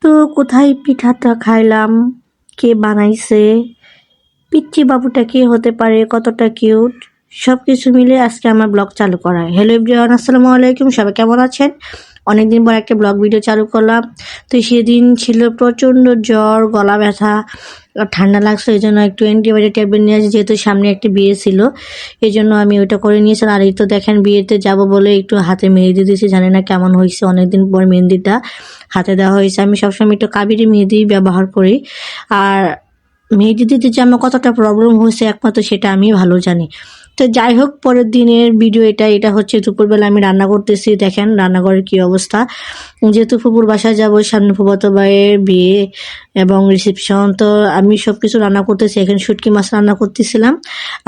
তো কোথায় পিঠাটা খাইলাম, কে বানাইছে, পিচ্চি বাবুটা কে হতে পারে, কতটা কিউট, সবকিছু মিলে আজকে আমার ব্লগ চালু করা। হ্যালো এভরিওয়ান, আসসালামু আলাইকুম। সবাই কেমন আছেন? অনেকদিন পর একটা ব্লগ ভিডিও চালু করলাম। তো সেদিন ছিল প্রচণ্ড জ্বর, গলা ব্যথা আর ঠান্ডা লাগছে, এই জন্য একটু অ্যান্টিবায়োটিক ট্যাবলেট নিয়ে আসি, যেহেতু সামনে একটা বিয়ে ছিল এই জন্য আমি ওইটা করে নিয়েছিলাম। আর এই তো দেখেন বিয়েতে যাব বলে একটু হাতে মেহেদি দিয়েছি, জানি না কেমন হয়েছে, অনেকদিন পর মেহেদিটা হাতে দেওয়া হয়েছে। আমি সবসময় একটু কাবেরি মেহেদি ব্যবহার করি, আর মেহেদি দিতে যে আমার কতটা প্রবলেম হয়েছে একমাত্র সেটা আমি ভালো জানি। তো যাই হোক, পরের দিনের ভিডিও এটা হচ্ছে দুপুরবেলা আমি রান্না করতেছি। দেখেন রান্নাঘরের কি অবস্থা। যেহেতু ফুপুর বাসায় যাবো, সামনে ফুফাতো ভাইয়ের বিয়ে এবং রিসেপশন, তো আমি সব কিছু রান্না করতেছি। এখানে শুটকি মাছ রান্না করতেছিলাম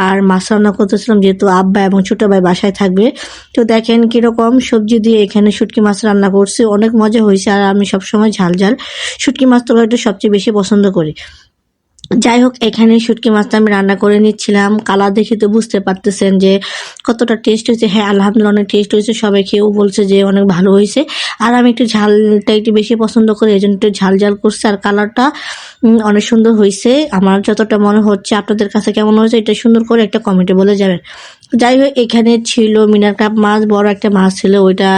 আর মাছ রান্না করতেছিলাম, যেহেতু আব্বা এবং ছোটো ভাই বাসায় থাকবে। তো দেখেন কীরকম সবজি দিয়ে এখানে শুটকি মাছ রান্না করছি, অনেক মজা হয়েছে। আর আমি সবসময় ঝাল ঝাল শুটকি মাছ তরকারিটা সবচেয়ে বেশি পছন্দ করি। যাই হোক, এখানে শুটকি মাছটা আমি রান্না করে নিচ্ছিলাম। কালার দেখে তো বুঝতে পারতেছেন যে কতটা টেস্ট হয়েছে। হ্যাঁ, আলহামদুলিল্লাহ অনেক টেস্ট হয়েছে, সবাই খেয়েও বলছে যে অনেক ভালো হয়েছে। আর আমি একটু ঝালটা একটু বেশি পছন্দ করি, এই জন্য একটু ঝাল ঝাল করছে। আর কালারটা অনেক সুন্দর হয়েছে, আমার যতটা মনে হচ্ছে। আপনাদের কাছে কেমন হয়েছে এটা সুন্দর করে একটা কমেন্টে বলে যাবেন। যাই হোক, এখানে ছিল মিনার কাপ মাছ, বড় একটা মাছ ছিল, ওইটা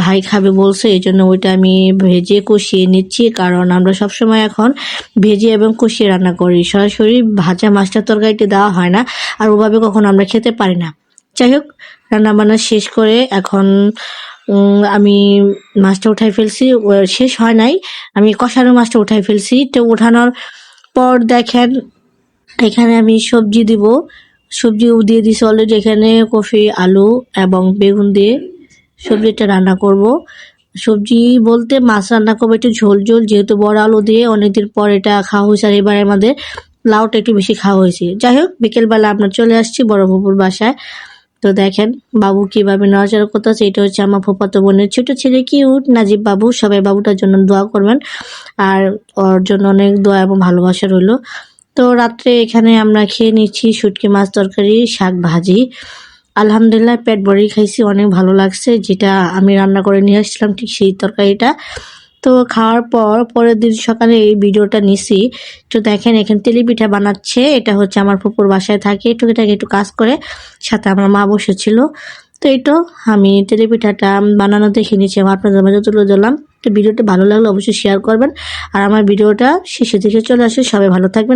ভাই খাবে বলছে, এই জন্য ওইটা আমি ভেজে কষিয়ে নিচ্ছি। কারণ আমরা সবসময় এখন ভেজে এবং কষিয়ে রান্না করি, সরাসরি ভাজা মাছটা তরকারিতে দেওয়া হয় না, আর ওভাবে কখনো আমরা খেতে পারি না। যাই হোক, রান্না বান্না শেষ করে এখন আমি মাছটা উঠাই ফেলছি। শেষ হয় নাই, আমি কষানো মাছটা উঠাই ফেলছি। তো উঠানোর পর দেখেন এখানে আমি সবজি দিব, সবজিও দিয়ে দিছি অলরেডি। এখানে কফি, আলু এবং বেগুন দিয়ে সবজিটা রান্না করব। সবজি বলতে মাছ রান্না করবো একটু ঝোল ঝোল, যেহেতু বড় আলু দিয়ে অনেকদিন পর এটা খাওয়া হয়েছে। আর এবার আমাদের লাউটা একটু বেশি খাওয়া হয়েছে। যাই হোক, বিকেলবেলা আমরা চলে আসছি বড় ফুপুর বাসায়। তো দেখেন বাবু কিভাবে নড়াচড়া করতেছে, এটা হচ্ছে আমার ফুফাতো বোনের ছোট ছেলে, কিউট নাজিব বাবু। সবাই বাবুটার জন্য দোয়া করবেন, আর ওর জন্য অনেক দোয়া এবং ভালোবাসা রইল। তো রাত্রে এখানে আমরা খেয়ে নিচ্ছি শুটকি মাছ তরকারি, শাক ভাজি। আলহামদুলিল্লাহ পেট ভরেই খাইছি, অনেক ভালো লাগছে। যেটা আমি রান্না করে নিয়ে আসছিলাম ঠিক সেই তরকারিটা। তো খাওয়ার পর পরের দিন সকালে এই ভিডিওটা নিছি। তো দেখেন এখানে তেলি পিঠা বানাচ্ছে, এটা হচ্ছে আমার ফুপুর বাসায় থাকে, টুকিটাকি একটু কাজ করে, সাথে আমার মা বসেছিল। তো এই তো আমি তেলি পিঠাটা বানানো দেখে নিচ্ছি, আমার আপনাদের মাঝে তুলে ধরলাম। তো ভিডিওটা ভালো লাগলে অবশ্যই শেয়ার করবেন, আর আমার ভিডিওটা শেষে দিকে চলে আসে। সবাই ভালো থাকবেন।